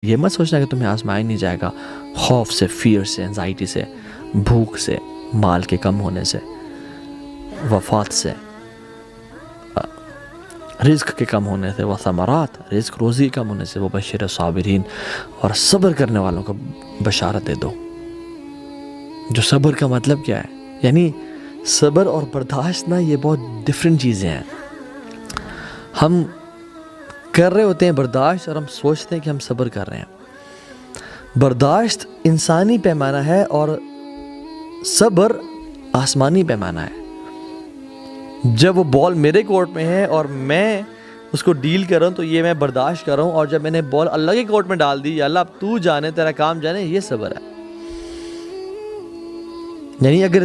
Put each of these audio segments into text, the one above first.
یہ مت سوچنا کہ تمہیں آزمایا نہیں جائے گا خوف سے، فیئر سے، انزائٹی سے، بھوک سے، مال کے کم ہونے سے، وفات سے، رزق کے کم ہونے سے، وثمرات، رزق روزی کم ہونے سے، وہ بشر صابرین، اور صبر کرنے والوں کو بشارت دے دو۔ جو صبر کا مطلب کیا ہے؟ یعنی صبر اور برداشت نا یہ بہت ڈفرینٹ چیزیں ہیں۔ ہم کر رہے ہوتے ہیں برداشت اور ہم سوچتے ہیں کہ ہم صبر کر رہے ہیں۔ برداشت انسانی پیمانہ ہے اور صبر آسمانی پیمانہ ہے۔ جب وہ بال میرے کورٹ میں ہے اور میں اس کو ڈیل کر رہا ہوں تو یہ میں برداشت کر رہا ہوں، اور جب میں نے بال اللہ کے کورٹ میں ڈال دی، یا اللہ اب تو جانے، تیرا کام جانے، یہ صبر ہے۔ یعنی اگر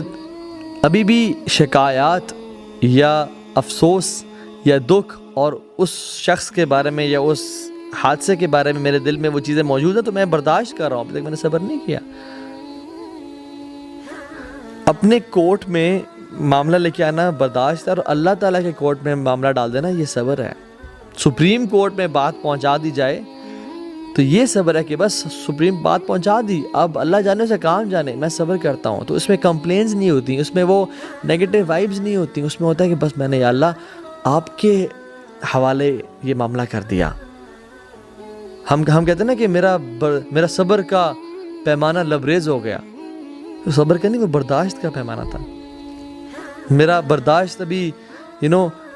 ابھی بھی شکایات یا افسوس یا دکھ اور اس شخص کے بارے میں یا اس حادثے کے بارے میں میرے دل میں وہ چیزیں موجود ہیں تو میں برداشت کر رہا ہوں، اب تک میں نے صبر نہیں کیا۔ اپنے کورٹ میں معاملہ لے کے آنا برداشت ہے، اور اللہ تعالیٰ کے کورٹ میں معاملہ ڈال دینا یہ صبر ہے۔ سپریم کورٹ میں بات پہنچا دی جائے تو یہ صبر ہے کہ بس سپریم بات پہنچا دی، اب اللہ جانے سے کام جانے، میں صبر کرتا ہوں۔ تو اس میں کمپلینز نہیں ہوتی، اس میں وہ نیگیٹو وائبز نہیں ہوتی، اس میں ہوتا ہے کہ بس میں نے یا اللہ آپ کے حوالے یہ معاملہ کر دیا۔ ہم کہتے ہیں نا کہ میرا صبر کا پیمانہ لبریز ہو گیا، تو صبر کا نہیں، وہ برداشت کا پیمانہ تھا۔ میرا برداشت ابھی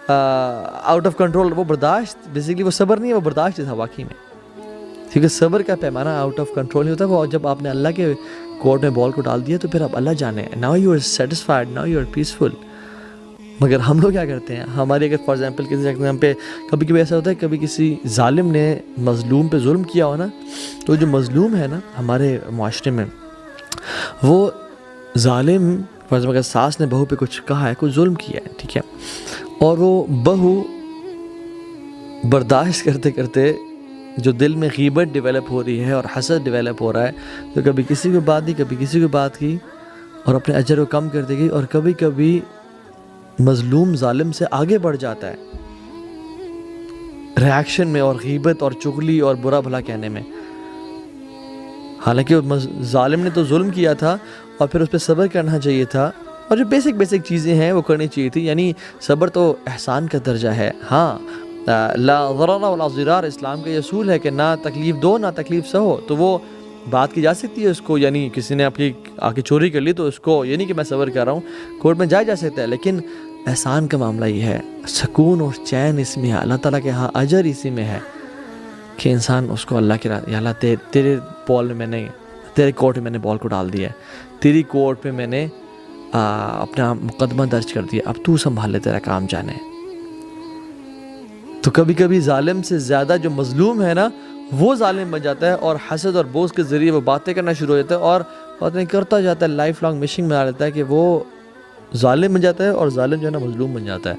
آؤٹ آف کنٹرول، وہ برداشت بیسیکلی وہ صبر نہیں ہے، وہ برداشت تھا واقعی میں، کیونکہ صبر کا پیمانہ آؤٹ آف کنٹرول نہیں ہوتا۔ وہ جب آپ نے اللہ کے کورٹ میں بال کو ڈال دیا تو پھر اب اللہ جانے، now you are satisfied, now you are peaceful. مگر ہم لوگ کیا کرتے ہیں، ہماری اگر فار ایگزامپل کسی ایگزام پہ کبھی کبھی ایسا ہوتا ہے، کبھی کسی ظالم نے مظلوم پہ ظلم کیا ہو نا، تو جو مظلوم ہے نا ہمارے معاشرے میں، وہ ظالم فار ایگزامپل اگر ساس نے بہو پہ کچھ کہا ہے، کچھ ظلم کیا ہے، ٹھیک ہے، اور وہ بہو برداشت کرتے کرتے جو دل میں غیبت ڈیولپ ہو رہی ہے اور حسد ڈیولپ ہو رہا ہے، تو کبھی کسی کو بات دی، کبھی کسی کو بات کی، اور اپنے اجر کو کم کرتے گئی، اور کبھی کبھی مظلوم ظالم سے آگے بڑھ جاتا ہے ریاکشن میں، اور غیبت اور چغلی اور برا بھلا کہنے میں۔ حالانکہ ظالم نے تو ظلم کیا تھا، اور پھر اس پہ صبر کرنا چاہیے تھا، اور جو بیسک چیزیں ہیں وہ کرنی چاہیے تھی۔ یعنی صبر تو احسان کا درجہ ہے۔ ہاں، لا ضرر ولا ضرار اسلام کا یہ اصول ہے کہ نہ تکلیف دو نہ تکلیف سہو، تو وہ بات کی جا سکتی ہے اس کو، یعنی کسی نے آپ کی آ کے چوری کر لی تو اس کو یہ نہیں کہ میں صبر کر رہا ہوں، کورٹ میں جایا جا سکتا ہے، لیکن احسان کا معاملہ یہ ہے، سکون اور چین اس میں ہے، اللہ تعالیٰ کے ہاں اجر اسی میں ہے کہ انسان اس کو اللہ کے یا اللہ تیرے بال میں نے، تیرے کورٹ میں میں نے بال کو ڈال دیا ہے، تیری کورٹ پہ میں نے اپنا مقدمہ درج کر دیا، اب تو سنبھال لے، تیرا کام جانے۔ تو کبھی کبھی ظالم سے زیادہ جو مظلوم ہے نا وہ ظالم بن جاتا ہے، اور حسد اور بغض کے ذریعے وہ باتیں کرنا شروع ہو جاتا ہے، اور باتیں کرتا جاتا ہے، لائف لانگ مشنگ بنا لیتا ہے کہ وہ ظالم بن جاتا ہے، اور ظالم جو ہے نا مظلوم بن جاتا ہے۔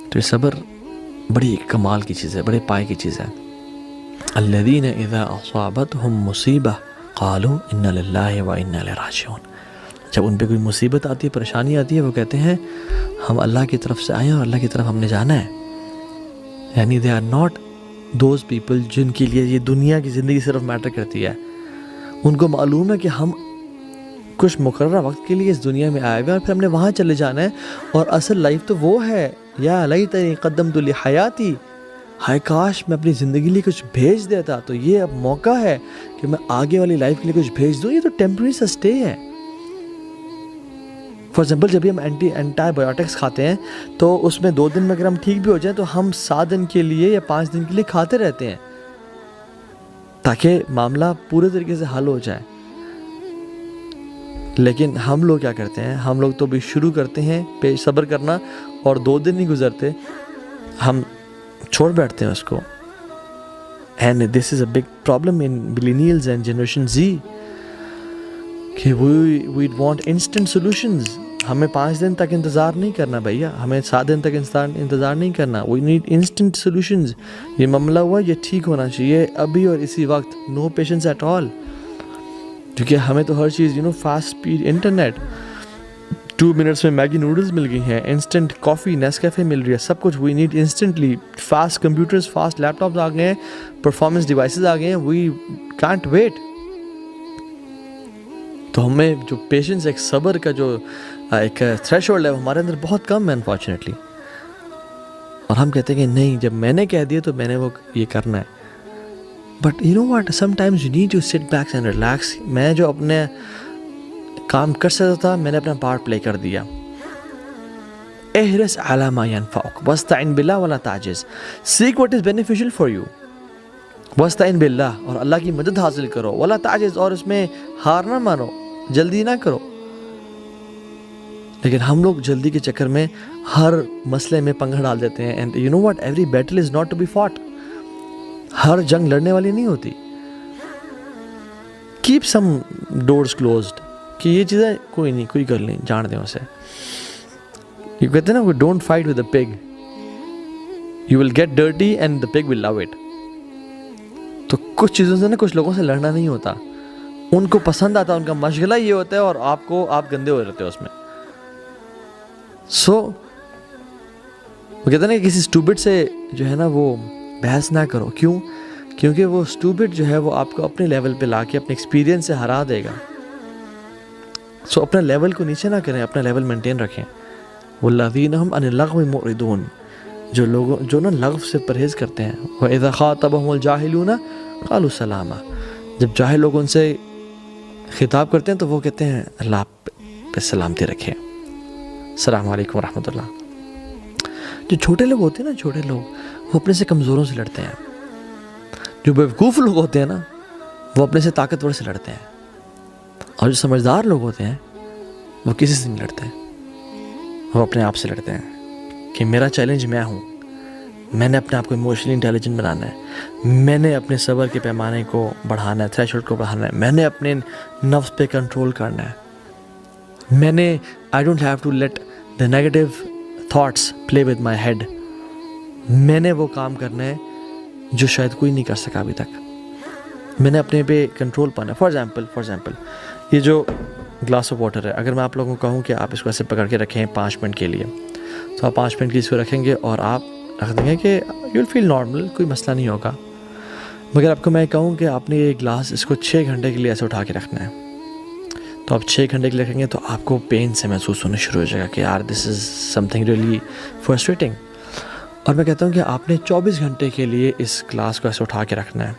تو یہ صبر بڑی کمال کی چیز ہے، بڑے پائے کی چیز ہے۔ الذین اذا اصابتهم مصیبہ قالوا انا للہ وانا الیہ راجعون۔ جب ان پہ کوئی مصیبت آتی ہے، پریشانی آتی ہے، وہ کہتے ہیں ہم اللہ کی طرف سے آئے ہیں اور اللہ کی طرف ہم نے جانا ہے۔ یعنی they are not those people جن کے لیے یہ دنیا کی زندگی صرف میٹر کرتی ہے۔ ان کو معلوم ہے کہ ہم کچھ مقررہ وقت کے لیے اس دنیا میں آئے ہوئے ہیں، اور پھر ہم نے وہاں چلے جانا ہے، اور اصل لائف تو وہ ہے، یا لیتنی قدمت لحیاتی، ہائے کاش میں اپنی زندگی لیے کچھ بھیج دیتا، تو یہ اب موقع ہے کہ میں آگے والی لائف کے لیے کچھ بھیج دوں۔ یہ تو ٹیمپرری سا اسٹے ہے۔ فار ایگزامپل جب بھی ہم اینٹی بایوٹکس کھاتے ہیں تو اس میں 2 دن میں اگر ہم ٹھیک بھی ہو جائیں تو ہم 7 دن کے لیے یا 5 دن کے لیے کھاتے رہتے ہیں تاکہ معاملہ پورے طریقے سے حل ہو جائے۔ لیکن ہم لوگ کیا کرتے ہیں، ہم لوگ تو بھی شروع کرتے ہیں صبر کرنا، اور 2 دن نہیں گزرتے ہم چھوڑ بیٹھتے ہیں اس کو۔ And this is a big problem in millennials and generation Z کہ وی وانٹ انسٹنٹ سولوشنز۔ ہمیں 5 دن تک انتظار نہیں کرنا بھیا، ہمیں 7 دن تک انتظار نہیں کرنا، وی نیڈ انسٹنٹ سولوشنز۔ یہ معاملہ ہوا، یہ ٹھیک ہونا چاہیے ابھی اور اسی وقت، نو پیشنس ایٹ آل، کیونکہ ہمیں تو ہر چیز فاسٹ اسپیڈ انٹرنیٹ، 2 منٹس میں میگی نوڈلس مل گئی ہیں, انسٹنٹ کافی نیسکیفے مل رہی ہے, سب کچھ we need instantly, fast computers, fast laptops آ گئے ہیں, پرفارمنس ڈیوائسز آ گئے ہیں, وی کانٹ ویٹ. تو ہمیں جو پیشنس, ایک صبر کا جو ایک تھریش ہولڈ ہے وہ ہمارے اندر بہت کم ہے انفارچونیٹلی. اور ہم کہتے ہیں کہ نہیں, جب میں نے کہہ دیا تو میں نے وہ یہ کرنا ہے. But you know what, sometimes you need to sit back and relax. میں جو اپنے کام کر سکتا تھا میں نے اپنا پارٹ پلے کر دیا. احرص علی ما ینفعک واستعن باللہ ولا تعجز. سیک what is beneficial for you. واستعن باللہ, اور اللہ کی مدد حاصل کرو, ولا تعجز, اور اس میں ہار نہ مانو, جلدی نہ کرو. لیکن ہم لوگ جلدی کے چکر میں ہر مسئلے میں پنگا ڈال دیتے ہیں. And you know what, every battle is not to be fought. ہر جنگ لڑنے والی نہیں ہوتی. کیپ سم ڈورز کلوزڈ, کہ یہ چیزیں کوئی نہیں, کوئی کر نہیں, جان دیں اسے. یہ کہتے ہیں نا, don't fight with a pig, you will get dirty and the pig will love it. تو کچھ چیزوں سے نا, کچھ لوگوں سے لڑنا نہیں ہوتا, ان کو پسند آتا, ان کا مشغلہ یہ ہوتا ہے, اور آپ گندے ہو رہتے ہو اس میں. سو وہ کہتے ہیں نا کہ کسی اسٹوپڈ سے جو ہے نا وہ بحث نہ کرو. کیوں؟ کیونکہ وہ اسٹوپڈ جو ہے وہ آپ کو اپنے لیول پہ لا کے اپنے ایکسپیرینس سے ہرا دے گا. سو اپنا لیول کو نیچے نہ کریں, اپنا لیول مینٹین رکھیں. والذین هم عن اللغو معرضون, جو نا لغو سے پرہیز کرتے ہیں. وَإِذَا خَاطَبَهُمُ الْجَاهِلُونَ قَالُوا سَلَامًا, جب جاہل لوگ ان سے خطاب کرتے ہیں تو وہ کہتے ہیں اللہ پہ سلامتی رکھیں, السلام علیکم ورحمۃ اللہ. جو چھوٹے لوگ ہوتے ہیں نا, چھوٹے لوگ وہ اپنے سے کمزوروں سے لڑتے ہیں. جو بیوقوف لوگ ہوتے ہیں نا وہ اپنے سے طاقتور سے لڑتے ہیں. اور جو سمجھدار لوگ ہوتے ہیں وہ کسی سے نہیں لڑتے, وہ اپنے آپ سے لڑتے ہیں کہ میرا چیلنج میں ہوں, میں نے اپنے آپ کو ایموشنلی انٹیلیجنٹ بنانا ہے, میں نے اپنے صبر کے پیمانے کو بڑھانا ہے, تھریش ہولڈ کو بڑھانا ہے, میں نے اپنے نفس پہ کنٹرول کرنا ہے, میں نے I don't have to let the negative thoughts play with my head. میں نے وہ کام کرنا ہے جو شاید کوئی نہیں کر سکا ابھی تک. میں نے اپنے پہ کنٹرول پانا ہے. فار ایگزامپل یہ جو گلاس آف واٹر ہے, اگر میں آپ لوگوں کو کہوں کہ آپ اس کو ایسے پکڑ کے رکھیں 5 منٹ کے لیے, تو آپ 5 منٹ کے اس کو رکھیں گے اور آپ رکھ دیں گے کہ یو ول فیل نارمل, کوئی مسئلہ نہیں ہوگا. مگر آپ کو میں کہوں کہ آپ نے یہ گلاس اس کو 6 گھنٹے کے لیے ایسے اٹھا کے رکھنا ہے, تو آپ 6 گھنٹے کے لیے رکھیں گے تو آپ کو پین سے محسوس ہونا شروع ہو جائے گا کہ یار دس از سم تھنگ ریئلی فرسٹریٹنگ. اور میں کہتا ہوں کہ آپ نے 24 گھنٹے کے لیے اس گلاس کو ایسے اٹھا کے رکھنا ہے.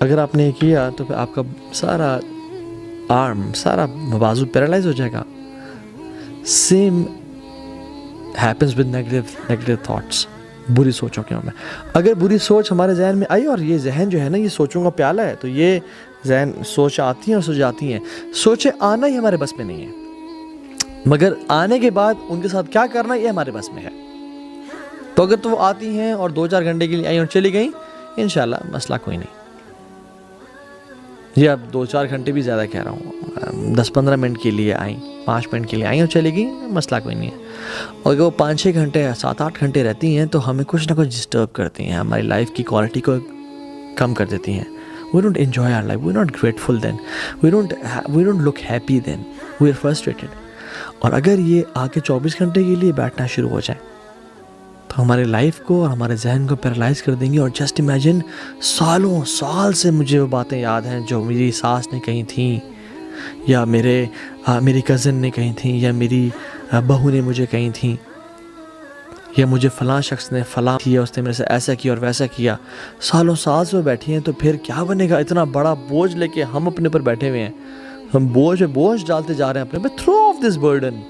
اگر آپ نے کیا تو پھر آپ کا سارا آرم, سارا بازو پیرالائز ہو جائے گا. Same happens with negative thoughts, بری سوچوں کے میں. اگر بری سوچ ہمارے ذہن میں آئی, اور یہ ذہن جو ہے نا یہ سوچوں کا پیالہ ہے, تو یہ ذہن سوچ آتی ہیں اور سوچ جاتی ہیں. سوچیں آنا ہی ہمارے بس میں نہیں ہے, مگر آنے کے بعد ان کے ساتھ کیا کرنا یہ ہمارے بس میں ہے. تو اگر تو وہ آتی ہیں اور 2-4 گھنٹے کے لیے آئیں اور چلی گئیں, انشاءاللہ مسئلہ کوئی نہیں. یہ اب 2-4 گھنٹے بھی زیادہ کہہ رہا ہوں, 10-15 منٹ کے لیے آئیں, 5 منٹ کے لیے آئیں اور چلی گئیں, مسئلہ کوئی نہیں ہے. اور اگر وہ 5-6 گھنٹے 7-8 گھنٹے رہتی ہیں تو ہمیں کچھ نہ کچھ ڈسٹرب کرتی ہیں, ہماری لائف کی کوالٹی کو کم کر دیتی ہیں. We don't enjoy our life, we're not grateful then, we don't look happy then, we're frustrated. اور اگر یہ آگے 24 گھنٹے کے لیے بیٹھنا شروع ہو جائے تو ہمارے لائف کو اور ہمارے ذہن کو پیرالائز کر دیں گے. اور جسٹ امیجن, سالوں سال سے مجھے وہ باتیں یاد ہیں جو میری ساس نے کہی تھیں, یا میری کزن نے کہی تھیں, یا میری بہو نے مجھے کہی تھیں, یا مجھے فلاں شخص نے فلاں کیا, اس نے میرے سے ایسا کیا اور ویسا کیا. سالوں سال سے وہ بیٹھی ہیں, تو پھر کیا بنے گا؟ اتنا بڑا بوجھ لے کے ہم اپنے پر بیٹھے ہوئے ہیں, ہم بوجھ ڈالتے جا رہے ہیں اپنے پہ. Through of this burden,